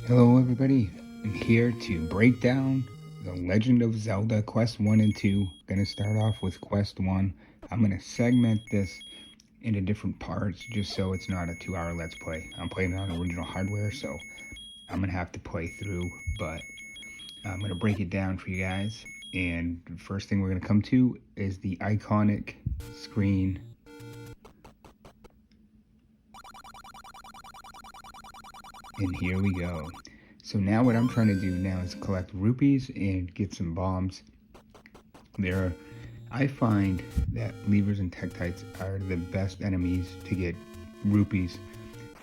Hello everybody, I'm here to break down The Legend of Zelda Quest 1 and 2. Gonna start off with Quest 1. I'm gonna segment this into different parts just so it's not a 2-hour Let's Play. I'm playing it on original hardware, so I'm gonna have to play through, but I'm gonna break it down for you guys. And the first thing we're gonna come to is the iconic screen. And here we go. So now what I'm trying to do now is collect rupees and get some bombs. I find that levers and tektites are the best enemies to get rupees.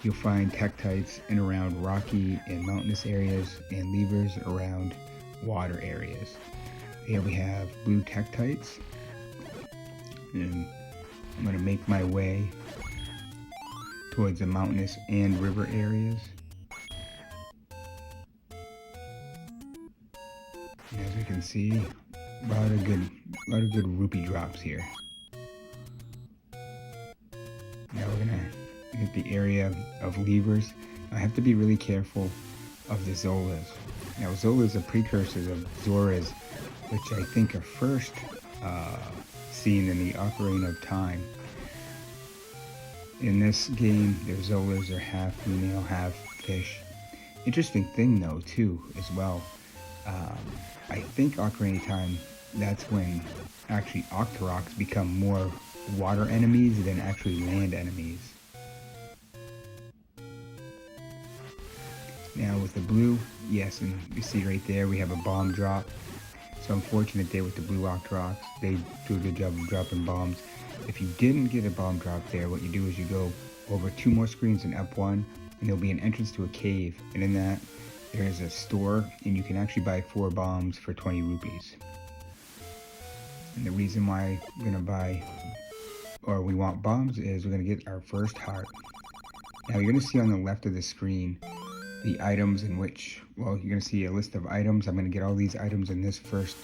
You'll find tektites in around rocky and mountainous areas and levers around water areas. Here we have blue tektites, and I'm going to make my way towards the mountainous and river areas. And as we can see, a lot of good rupee drops here. Now we're gonna hit the area of levers. I have to be really careful of the Zolas. Now Zolas are precursors of Zoras, which I think are first seen in the Ocarina of Time. In this game, their Zolas are half female, half fish. Interesting thing though, too, as well. I think Ocarina of Time, that's when actually Octoroks become more water enemies than actually land enemies. Now with the blue, yes, and you see right there we have a bomb drop. So I'm fortunate there with the blue Octoroks. They do a good job of dropping bombs. If you didn't get a bomb drop there, what you do is you go over 2 more screens and up 1, and there'll be an entrance to a cave. And in that, there is a store, and you can actually buy 4 bombs for 20 rupees. And the reason why we're gonna buy, or we want bombs, is we're gonna get our first heart. Now you're gonna see on the left of the screen the items in which, well, you're gonna see a list of items. I'm gonna get all these items in this first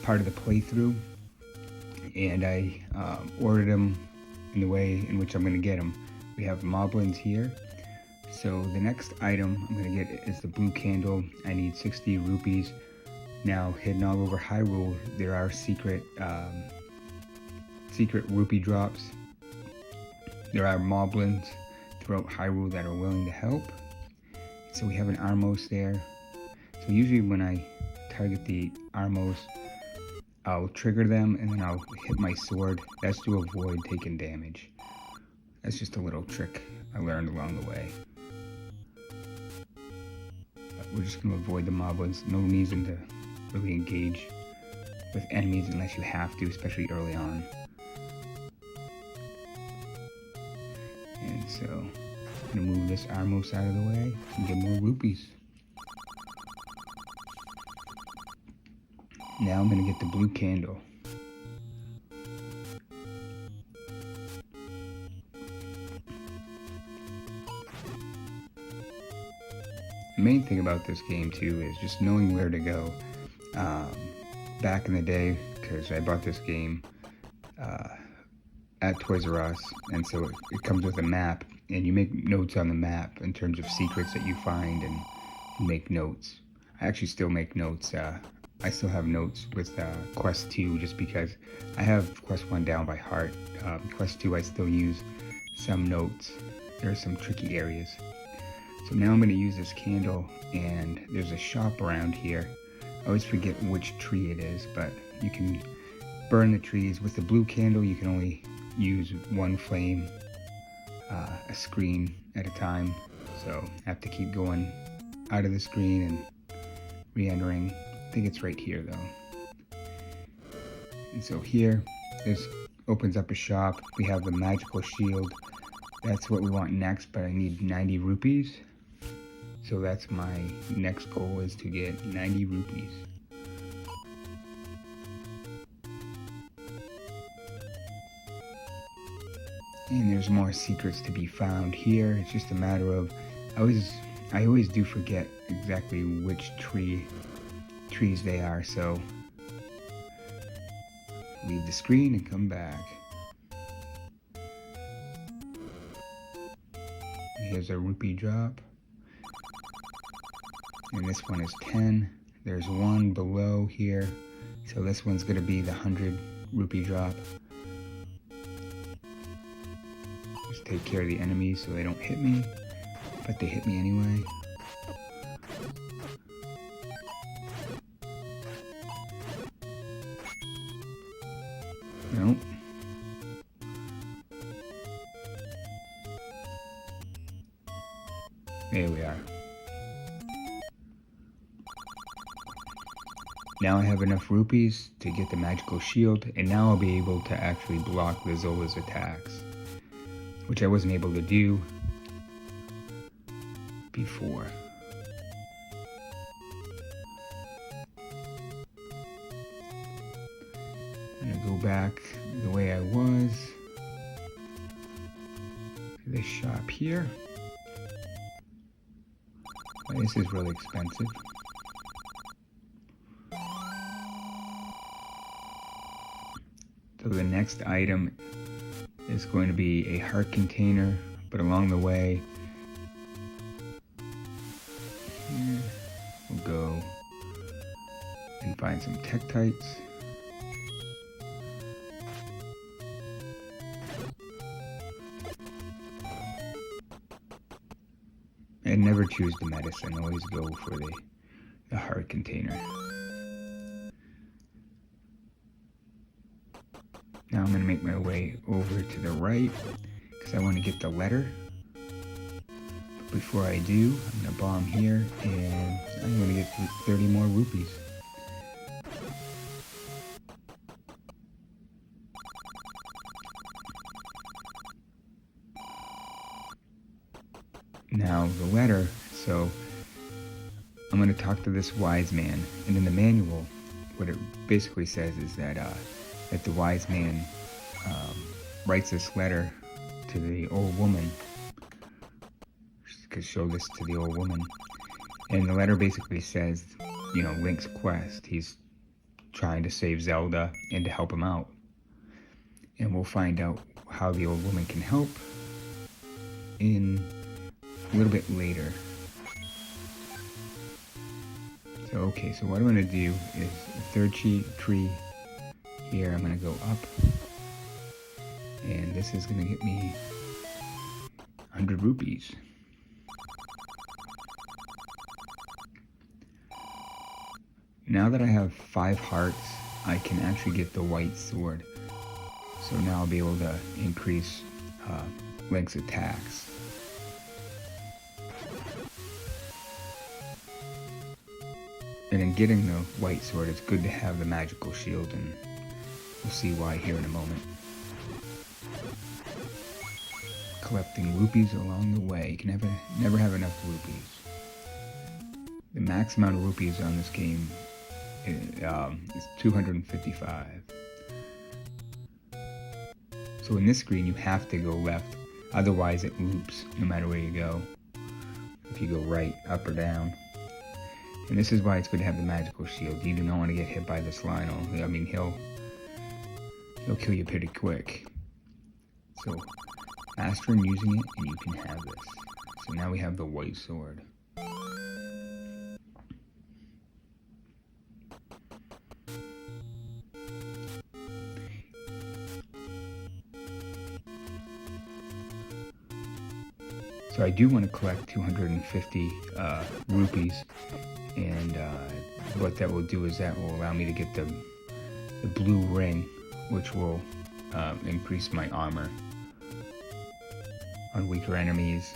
part of the playthrough, and I ordered them in the way in which I'm gonna get them. We have moblins here. So the next item I'm going to get is the blue candle. I need 60 rupees. Now, hidden all over Hyrule, there are secret rupee drops. There are moblins throughout Hyrule that are willing to help. So we have an Armos there. So usually when I target the Armos, I'll trigger them and then I'll hit my sword. That's to avoid taking damage. That's just a little trick I learned along the way. We're just going to avoid the moblins. No reason to really engage with enemies unless you have to, especially early on. And so, I'm going to move this Armos out of the way and get more rupees. Now I'm going to get the blue candle. The main thing about this game too is just knowing where to go. Back in the day, because I bought this game at Toys R Us, and so it comes with a map, and you make notes on the map in terms of secrets that you find, and you make notes. I actually still make notes. I still have notes with Quest 2 just because I have Quest 1 down by heart. Quest 2 I still use some notes. There are some tricky areas. So now I'm going to use this candle, and there's a shop around here. I always forget which tree it is, but you can burn the trees. With the blue candle, you can only use 1 flame, a screen at a time. So I have to keep going out of the screen and re-entering. I think it's right here though. And so here, this opens up a shop. We have the magical shield. That's what we want next, but I need 90 rupees. So that's my next goal, is to get 90 rupees. And there's more secrets to be found here. It's just a matter of, I always do forget exactly which trees they are, so leave the screen and come back. Here's a rupee drop. and this one is 10. There's one below here, so this one's going to be the 100 rupee drop. Just take care of the enemies so they don't hit me, but they hit me anyway. Nope. There we are. Now I have enough rupees to get the magical shield, and now I'll be able to actually block the Zola's attacks, which I wasn't able to do before. I'm gonna go back the way I was to this shop here. This is really expensive. So the next item is going to be a heart container, but along the way, here, we'll go and find some tektites. And never choose the medicine, always go for the heart container. Now I'm going to make my way over to the right, because I want to get the letter. But before I do, I'm going to bomb here, and I'm going to get 30 more rupees. Now the letter, so I'm going to talk to this wise man, and in the manual, what it basically says is that the wise man writes this letter to the old woman. Could show this to the old woman, and the letter basically says, you know, Link's quest. He's trying to save Zelda and to help him out, and we'll find out how the old woman can help in a little bit later. So okay, so what I'm going to do is the third tree here, I'm going to go up, and this is going to get me 100 rupees. Now that I have 5 hearts, I can actually get the white sword. So now I'll be able to increase Link's attacks. And in getting the white sword, it's good to have the magical shield, and we'll see why here in a moment. Collecting rupees along the way. You can never have enough rupees. The max amount of rupees on this game is 255. So in this screen, you have to go left, otherwise it loops no matter where you go. If you go right, up, or down. And this is why it's good to have the magical shield. You do not want to get hit by this Lionel. I mean, he'll kill you pretty quick. So, master in using it, and you can have this. So now we have the white sword. So I do want to collect 250 rupees, and what that will do is that will allow me to get the blue ring, which will increase my armor. On weaker enemies,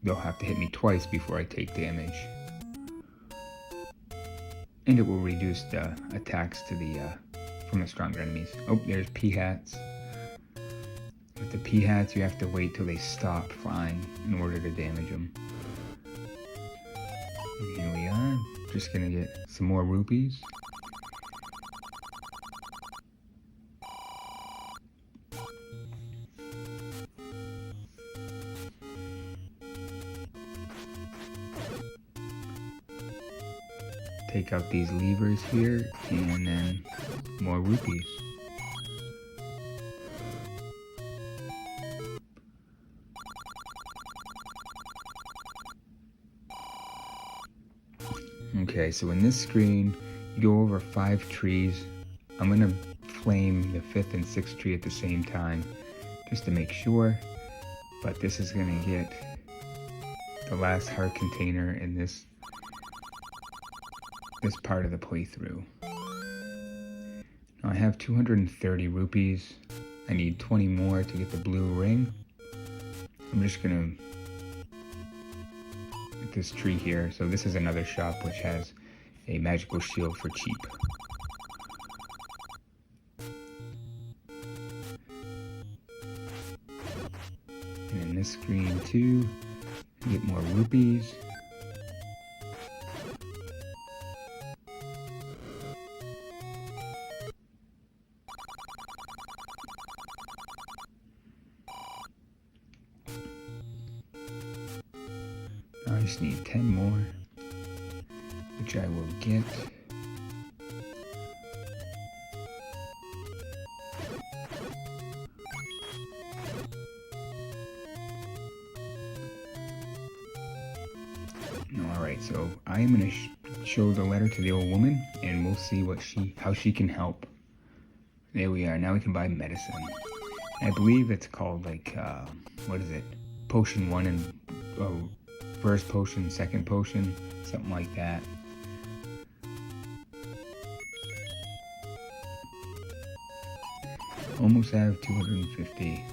they'll have to hit me twice before I take damage. And it will reduce the attacks to from the stronger enemies. Oh, there's P-hats. With the P-hats, you have to wait till they stop flying in order to damage them. And here we are. Just gonna get some more rupees. Take out these levers here, and then more rupees. Okay, so in this screen, you go over 5 trees. I'm gonna flame the 5th and 6th tree at the same time, just to make sure. But this is gonna get the last heart container in this part of the playthrough. Now I have 230 rupees. I need 20 more to get the blue ring. I'm just gonna get this tree here. So this is another shop which has a magical shield for cheap. And in this screen too, get more rupees. I just need 10 more, which I will get. Alright, so I am going to show the letter to the old woman, and we'll see how she can help. There we are. Now we can buy medicine. I believe it's called like, what is it? Potion 1 and first potion, second potion, something like that. Almost have 250.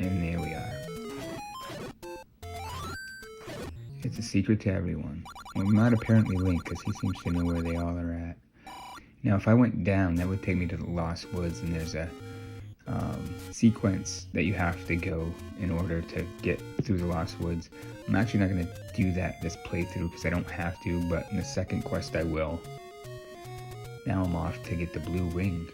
And there we are. It's a secret to everyone. Well, not apparently Link, because he seems to know where they all are at. Now, if I went down, that would take me to the Lost Woods, and there's a sequence that you have to go in order to get through the Lost Woods. I'm actually not going to do that this playthrough, because I don't have to, but in the second quest I will. Now I'm off to get the blue ring.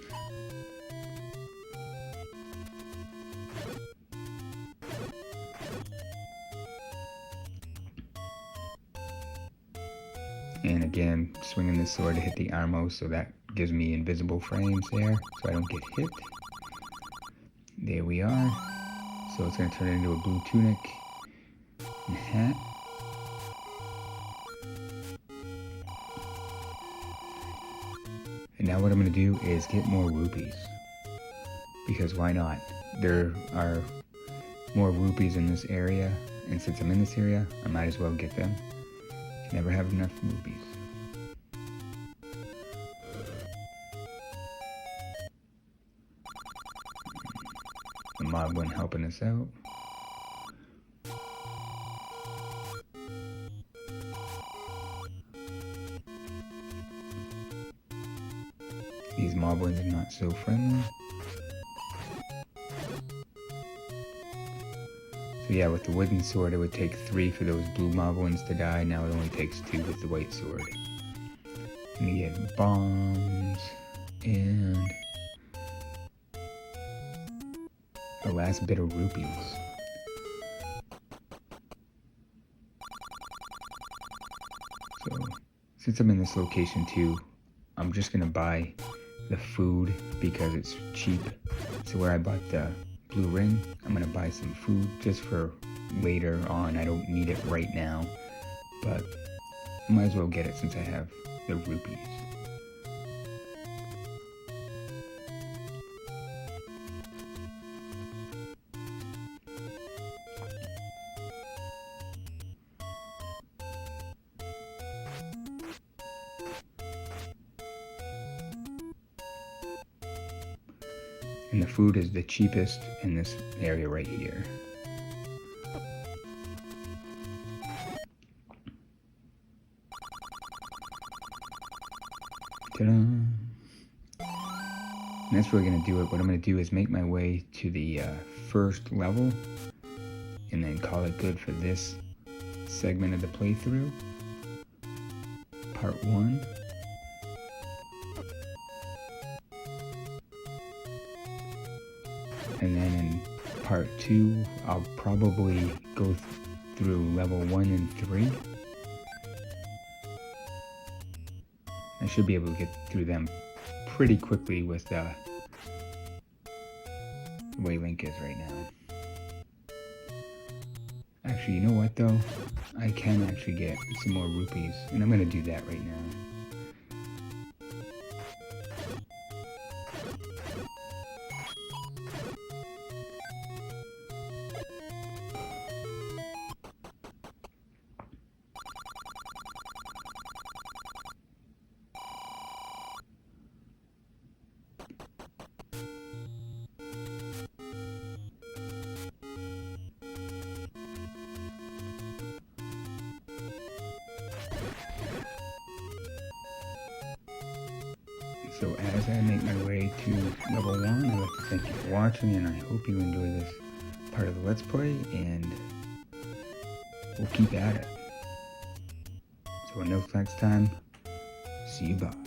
And again, swinging the sword to hit the armor, so that gives me invisible frames there, so I don't get hit. There we are. So it's going to turn into a blue tunic and hat. And now what I'm going to do is get more rupees. Because why not? There are more rupees in this area, and since I'm in this area, I might as well get them. Never have enough rupees. The mob one helping us out. These moblins are not so friendly. So yeah, with the wooden sword, it would take 3 for those blue moblins to die. Now it only takes 2 with the white sword. And we get bombs and the last bit of rupees. So since I'm in this location too, I'm just gonna buy the food because it's cheap. So where I bought the blue ring, I'm gonna buy some food just for later on. I don't need it right now, but I might as well get it since I have the rupees. And the food is the cheapest in this area right here. Ta-da! And that's really going to do it. What I'm going to do is make my way to the first level and then call it good for this segment of the playthrough. Part 1. And then in part 2, I'll probably go through level 1 and 3. I should be able to get through them pretty quickly with the way Link is right now. Actually, you know what though? I can actually get some more rupees, and I'm going to do that right now. So as I make my way to level 1, I'd like to thank you for watching, and I hope you enjoy this part of the Let's Play, and we'll keep at it. So until next time, see you bye.